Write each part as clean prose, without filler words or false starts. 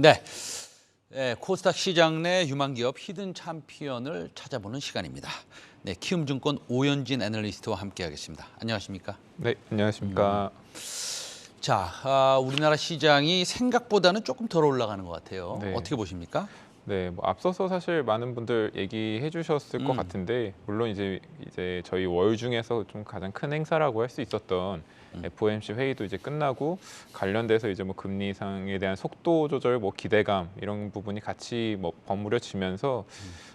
네. 네, 코스닥 시장 내 유망 기업 히든 챔피언을 찾아보는 시간입니다. 네, 키움증권 오연진 애널리스트와 함께하겠습니다. 안녕하십니까? 네, 안녕하십니까. 자, 우리나라 시장이 생각보다는 조금 덜 올라가는 것 같아요. 네. 어떻게 보십니까? 네, 뭐 앞서서 사실 많은 분들 얘기해 주셨을 것 같은데, 물론 이제 저희 월 중에서 좀 가장 큰 행사라고 할 수 있었던 FOMC 회의도 이제 끝나고, 관련돼서 이제 뭐 금리 인상에 대한 속도 조절, 뭐 기대감 이런 부분이 같이 뭐 버무려지면서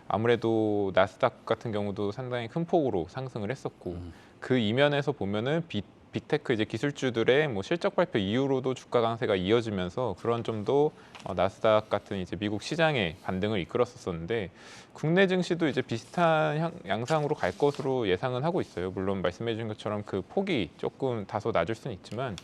아무래도 나스닥 같은 경우도 상당히 큰 폭으로 상승을 했었고, 그 이면에서 보면은 빅테크 이제 기술주들의 뭐 실적 발표 이후로도 주가 강세가 이어지면서 그런 점도 나스닥 같은 이제 미국 시장의 반등을 이끌었었는데, 국내 증시도 이제 비슷한 양상으로 갈 것으로 예상은 하고 있어요. 물론 말씀해 주신 것처럼 그 폭이 조금 다소 낮을 수는 있지만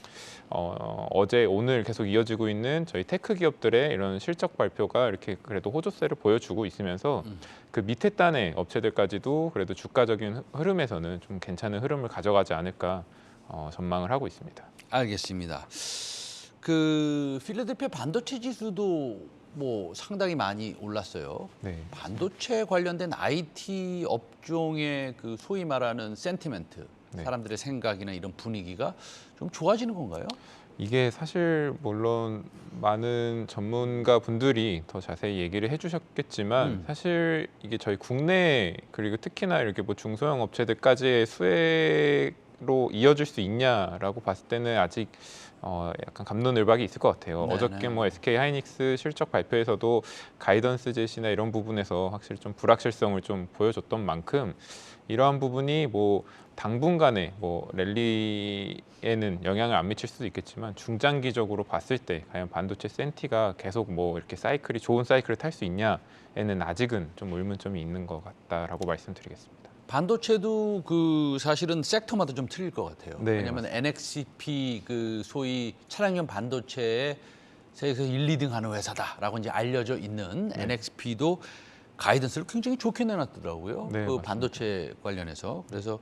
어제 오늘 계속 이어지고 있는 저희 테크 기업들의 이런 실적 발표가 이렇게 그래도 호조세를 보여주고 있으면서 그 밑에 단의 업체들까지도 그래도 주가적인 흐름에서는 좀 괜찮은 흐름을 가져가지 않을까 전망을 하고 있습니다. 알겠습니다. 그 필라델피아 반도체 지수도 뭐 상당히 많이 올랐어요. 네. 반도체 관련된 IT 업종의 그 소위 말하는 센티멘트, 네. 사람들의 생각이나 이런 분위기가 좀 좋아지는 건가요? 이게 사실 물론 많은 전문가 분들이 더 자세히 얘기를 해주셨겠지만 사실 이게 저희 국내 그리고 특히나 이렇게 뭐 중소형 업체들까지의 수혜로 이어질 수 있냐라고 봤을 때는 아직 약간 갑론을박이 있을 것 같아요. 네네. 어저께 뭐 SK 하이닉스 실적 발표에서도 가이던스 제시나 이런 부분에서 확실히 좀 불확실성을 좀 보여줬던 만큼 이러한 부분이 뭐 당분간에 뭐 랠리에는 영향을 안 미칠 수도 있겠지만 중장기적으로 봤을 때 과연 반도체 센티가 계속 뭐 이렇게 사이클이 좋은 사이클을 탈 수 있냐에는 아직은 좀 의문점이 있는 것 같다라고 말씀드리겠습니다. 반도체도 그 사실은 섹터마다 좀 틀릴 것 같아요. 네, 왜냐하면 NXP 그 소위 차량용 반도체에 세계에서 1, 2등 하는 회사다라고 이제 알려져 있는 NXP도 가이던스를 굉장히 좋게 내놨더라고요. 네, 그 맞습니다. 반도체 관련해서. 그래서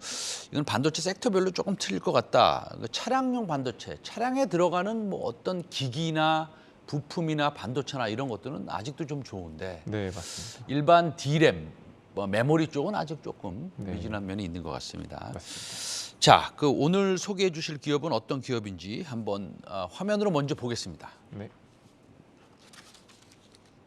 이건 반도체 섹터별로 조금 틀릴 것 같다. 그 차량용 반도체, 차량에 들어가는 뭐 어떤 기기나 부품이나 반도체나 이런 것들은 아직도 좀 좋은데 네, 맞습니다. 일반 D램, 뭐 메모리 쪽은 아직 조금 네. 미진한 면이 있는 것 같습니다. 맞습니다. 자, 그 오늘 소개해 주실 기업은 어떤 기업인지 한번 화면으로 먼저 보겠습니다. 네.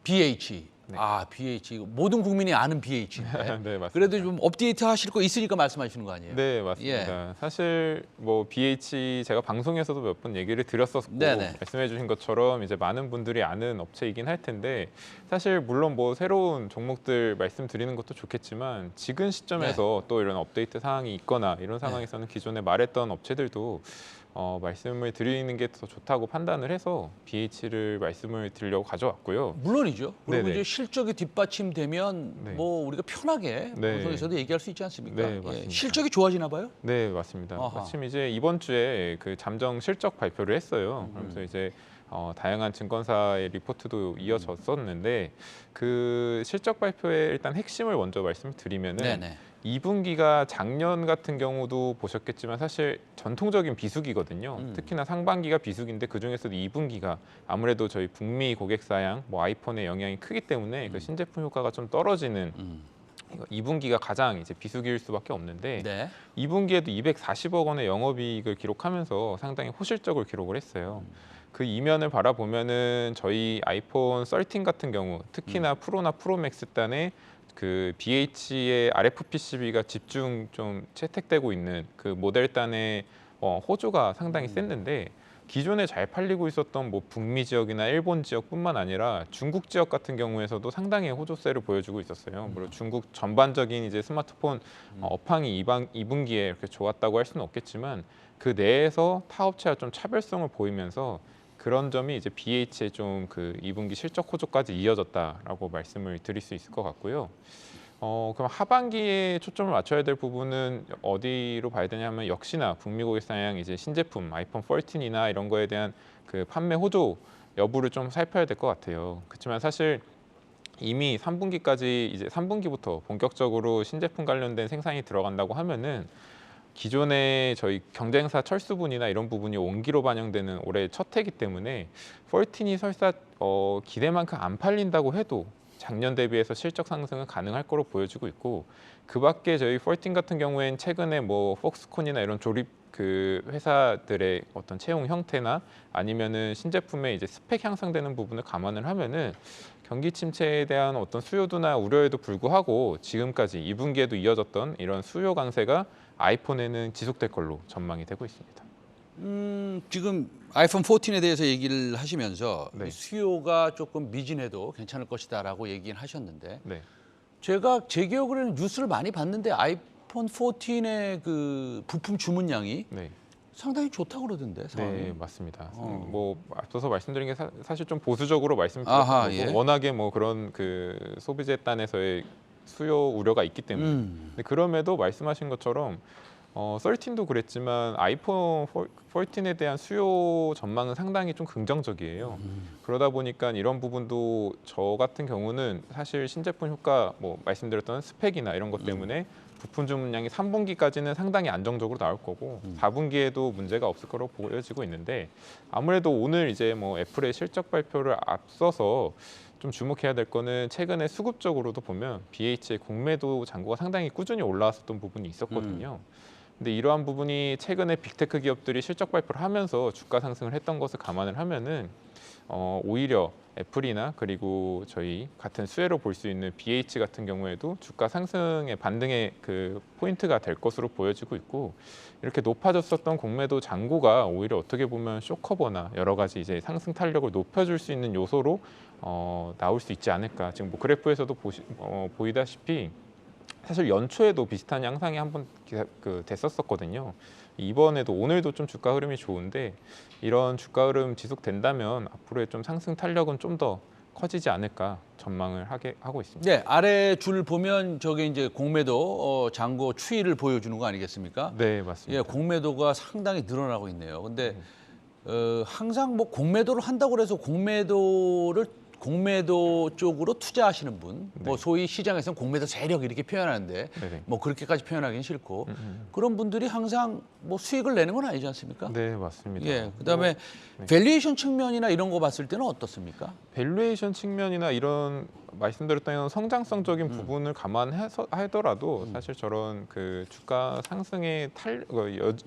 BH. 네. BH. 모든 국민이 아는 BH인데. 네, 맞습니다. 그래도 좀 업데이트 하실 거 있으니까 말씀하시는 거 아니에요? 네, 맞습니다. 사실 뭐 BH 제가 방송에서도 몇 번 얘기를 드렸었고 네네. 말씀해 주신 것처럼 이제 많은 분들이 아는 업체이긴 할 텐데, 사실 물론 뭐 새로운 종목들 말씀드리는 것도 좋겠지만 지금 시점에서 또 이런 업데이트 사항이 있거나 이런 상황에서는 기존에 말했던 업체들도 말씀을 드리는 게 더 좋다고 판단을 해서 BH를 말씀을 드리려고 가져왔고요. 물론이죠. 그리고 네네. 이제 실적이 뒷받침되면 네. 뭐 우리가 편하게 네. 방송에서도 얘기할 수 있지 않습니까? 네, 맞습니다. 실적이 좋아지나 봐요? 네, 맞습니다. 아하. 마침 이제 이번 주에 그 잠정 실적 발표를 했어요. 그러면서 이제 다양한 증권사의 리포트도 이어졌었는데, 그 실적 발표의 일단 핵심을 먼저 말씀드리면은 네네. 2분기가 작년 같은 경우도 보셨겠지만 사실 전통적인 비수기거든요. 특히나 상반기가 비수기인데 그 중에서도 2분기가 아무래도 저희 북미 고객 사양, 뭐 아이폰의 영향이 크기 때문에 그 신제품 효과가 좀 떨어지는 2분기가 가장 이제 비수기일 수밖에 없는데, 네. 2분기에도 240억 원의 영업이익을 기록하면서 상당히 호실적을 기록을 했어요. 그 이면을 바라보면은 저희 아이폰 13 같은 경우 특히나 프로나 프로맥스 단에 그 BH의 RF PCB가 집중 좀 채택되고 있는 그 모델 단의 호조가 상당히 셌는데, 기존에 잘 팔리고 있었던 뭐 북미 지역이나 일본 지역뿐만 아니라 중국 지역 같은 경우에서도 상당히 호조세를 보여주고 있었어요. 물론 중국 전반적인 이제 스마트폰 업황이 2분기에 이렇게 좋았다고 할 수는 없겠지만 그 내에서 타 업체와 좀 차별성을 보이면서 그런 점이 이제 BH의 좀 그 2분기 실적 호조까지 이어졌다라고 말씀을 드릴 수 있을 것 같고요. 그럼 하반기에 초점을 맞춰야 될 부분은 어디로 봐야 되냐면, 역시나 북미 고객 사양 이제 신제품 아이폰 14이나 이런 거에 대한 그 판매 호조 여부를 좀 살펴야 될 것 같아요. 그렇지만 사실 이미 3분기까지 이제 3분기부터 본격적으로 신제품 관련된 생산이 들어간다고 하면은 기존의 저희 경쟁사 철수분이나 이런 부분이 온기로 반영되는 올해 첫 해이기 때문에 14이 설사 기대만큼 안 팔린다고 해도 작년 대비해서 실적 상승은 가능할 거로 보여지고 있고, 그밖에 저희 14 같은 경우엔 최근에 뭐 폭스콘이나 이런 조립 그 회사들의 어떤 채용 형태나 아니면은 신제품의 이제 스펙 향상되는 부분을 감안을 하면은 경기 침체에 대한 어떤 수요도나 우려에도 불구하고 지금까지 2분기에도 이어졌던 이런 수요 강세가 아이폰에는 지속될 걸로 전망이 되고 있습니다. 지금 아이폰 14에 대해서 얘기를 하시면서 네. 수요가 조금 미진해도 괜찮을 것이다라고 얘기는 하셨는데 네. 제가 제 기억으로는 뉴스를 많이 봤는데 아이폰 14의 그 부품 주문량이 네. 상당히 좋다고 그러던데 상황이. 네, 맞습니다. 어. 뭐 앞서서 말씀드린 게 사실 좀 보수적으로 말씀드렸던 아하, 거고, 예. 워낙에 뭐 그런 그 소비재 단에서의 수요 우려가 있기 때문에. 근데 그럼에도 말씀하신 것처럼 13도 그랬지만 아이폰 14에 대한 수요 전망은 상당히 좀 긍정적이에요. 그러다 보니까 이런 부분도 저 같은 경우는 사실 신제품 효과, 뭐 말씀드렸던 스펙이나 이런 것 때문에 부품 주문량이 3분기까지는 상당히 안정적으로 나올 거고 4분기에도 문제가 없을 거로 보여지고 있는데, 아무래도 오늘 이제 뭐 애플의 실적 발표를 앞서서 좀 주목해야 될 거는 최근에 수급적으로도 보면 BH의 공매도 잔고가 상당히 꾸준히 올라왔었던 부분이 있었거든요. 근데 이러한 부분이 최근에 빅테크 기업들이 실적 발표를 하면서 주가 상승을 했던 것을 감안을 하면은 오히려 애플이나 그리고 저희 같은 수혜로 볼 수 있는 BH 같은 경우에도 주가 상승의 반등의 그 포인트가 될 것으로 보여지고 있고, 이렇게 높아졌었던 공매도 잔고가 오히려 어떻게 보면 쇼커버나 여러 가지 이제 상승 탄력을 높여줄 수 있는 요소로 나올 수 있지 않을까. 지금 뭐 그래프에서도 보이다시피 사실 연초에도 비슷한 양상이 한번 됐었거든요. 이번에도 오늘도 좀 주가 흐름이 좋은데, 이런 주가 흐름 지속된다면 앞으로의 좀 상승 탄력은 좀 더 커지지 않을까 전망을 하고 있습니다. 네, 아래 줄 보면 저게 이제 공매도 잔고 추이를 보여주는 거 아니겠습니까? 네, 맞습니다. 예, 공매도가 상당히 늘어나고 있네요. 근데 항상 뭐 공매도를 한다고 해서 공매도 쪽으로 투자하시는 분, 뭐 소위 시장에서는 공매도 세력 이렇게 표현하는데 네네. 뭐 그렇게까지 표현하기는 싫고 그런 분들이 항상 뭐 수익을 내는 건 아니지 않습니까? 네, 맞습니다. 예, 그다음에 네. 밸류에이션 측면이나 이런 거 봤을 때는 어떻습니까? 밸류에이션 측면이나 이런 말씀드렸던 이런 성장성적인 부분을 감안해서 하더라도 사실 저런 그 주가 상승의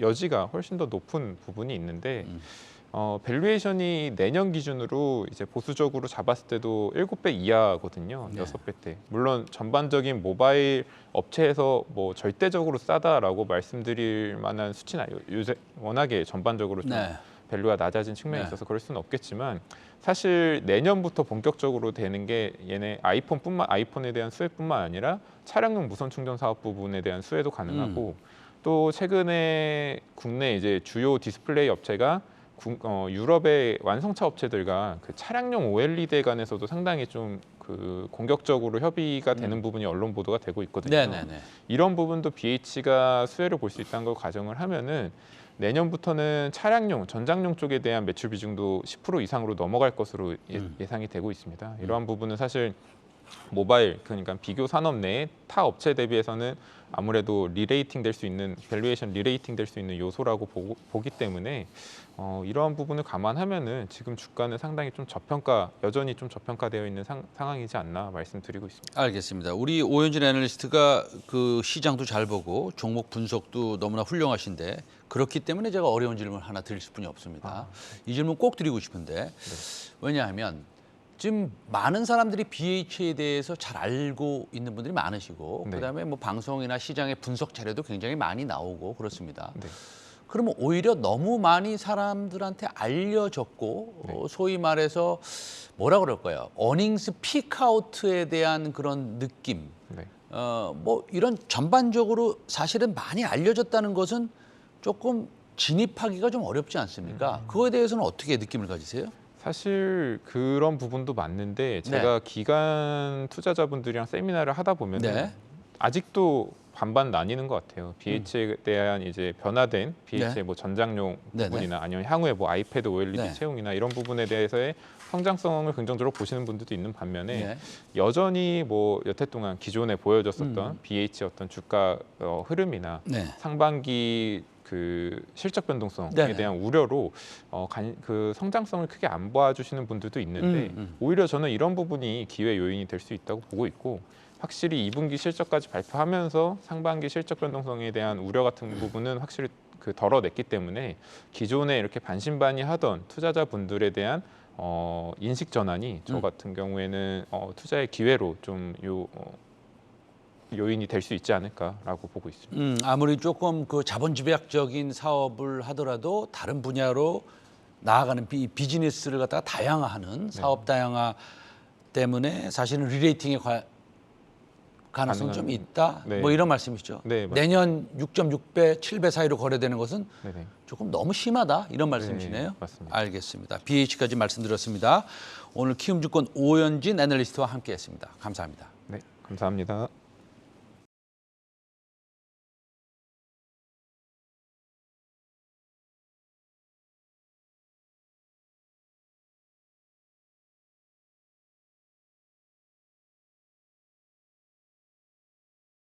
여지가 훨씬 더 높은 부분이 있는데, 밸류에이션이 내년 기준으로 이제 보수적으로 잡았을 때도 7배 이하거든요. 네. 6배 대. 물론 전반적인 모바일 업체에서 뭐 절대적으로 싸다라고 말씀드릴 만한 수치는 요새 워낙에 전반적으로 좀 네. 밸류가 낮아진 측면이 네. 있어서 그럴 수는 없겠지만, 사실 내년부터 본격적으로 되는 게 얘네 아이폰에 대한 수혜뿐만 아니라 차량용 무선 충전 사업 부분에 대한 수혜도 가능하고, 또 최근에 국내 이제 주요 디스플레이 업체가 유럽의 완성차 업체들과 그 차량용 OLED에 관해서도 상당히 좀 그 공격적으로 협의가 되는 부분이 언론 보도가 되고 있거든요. 네네네. 이런 부분도 BH가 수혜를 볼 수 있다는 걸 가정을 하면은 내년부터는 차량용, 전장용 쪽에 대한 매출 비중도 10% 이상으로 넘어갈 것으로 예상이 되고 있습니다. 이러한 부분은 사실 모바일, 그러니까 비교 산업 내 타 업체 대비해서는 아무래도 리레이팅 될 수 있는, 밸류에이션 리레이팅 될 수 있는 요소라고 보기 때문에 이러한 부분을 감안하면은 지금 주가는 상당히 좀 여전히 좀 저평가되어 있는 상황이지 않나 말씀드리고 있습니다. 알겠습니다. 우리 오현진 애널리스트가 그 시장도 잘 보고 종목 분석도 너무나 훌륭하신데 그렇기 때문에 제가 어려운 질문 하나 드릴 수뿐이 없습니다. 이 질문 꼭 드리고 싶은데 왜냐하면 지금 많은 사람들이 BH에 대해서 잘 알고 있는 분들이 많으시고 네. 그다음에 뭐 방송이나 시장의 분석 자료도 굉장히 많이 나오고 그렇습니다. 네. 그러면 오히려 너무 많이 사람들한테 알려졌고 소위 말해서 뭐라 그럴까요? 어닝스 피크아웃에 대한 그런 느낌. 네. 뭐 이런 전반적으로 사실은 많이 알려졌다는 것은 조금 진입하기가 좀 어렵지 않습니까? 그거에 대해서는 어떻게 느낌을 가지세요? 사실 그런 부분도 맞는데, 제가 기관 투자자분들이랑 세미나를 하다 보면 네. 아직도 반반 나뉘는 것 같아요. BH에 대한 이제 변화된 BH의 네. 뭐 전장용 네네. 부분이나 아니면 향후에 뭐 아이패드 OLED 네. 채용이나 이런 부분에 대해서의 성장성을 긍정적으로 보시는 분들도 있는 반면에 네. 여전히 뭐 여태 동안 기존에 보여줬었던 BH의 어떤 주가 흐름이나 네. 상반기 그 실적 변동성에 네네. 대한 우려로 그 성장성을 크게 안 봐주시는 분들도 있는데 오히려 저는 이런 부분이 기회 요인이 될 수 있다고 보고 있고 확실히 2분기 실적까지 발표하면서 상반기 실적 변동성에 대한 우려 같은 부분은 확실히 그 덜어냈기 때문에 기존에 이렇게 반신반의하던 투자자분들에 대한 인식 전환이 저 같은 경우에는 투자의 기회로 좀 요인이 될 수 있지 않을까라고 보고 있습니다. 아무리 조금 그 자본 집약적인 사업을 하더라도 다른 분야로 나아가는 비즈니스를 갖다가 다양화하는 사업 다양화 때문에 사실은 리레이팅의 가능성이 좀 있다. 네. 뭐 이런 말씀이시죠. 네, 맞습니다. 내년 6.6배, 7배 사이로 거래되는 것은 네네. 조금 너무 심하다 이런 말씀이시네요. 네, 맞습니다. 알겠습니다. BH까지 말씀드렸습니다. 오늘 키움증권 오연진 애널리스트와 함께했습니다. 감사합니다. 네, 감사합니다.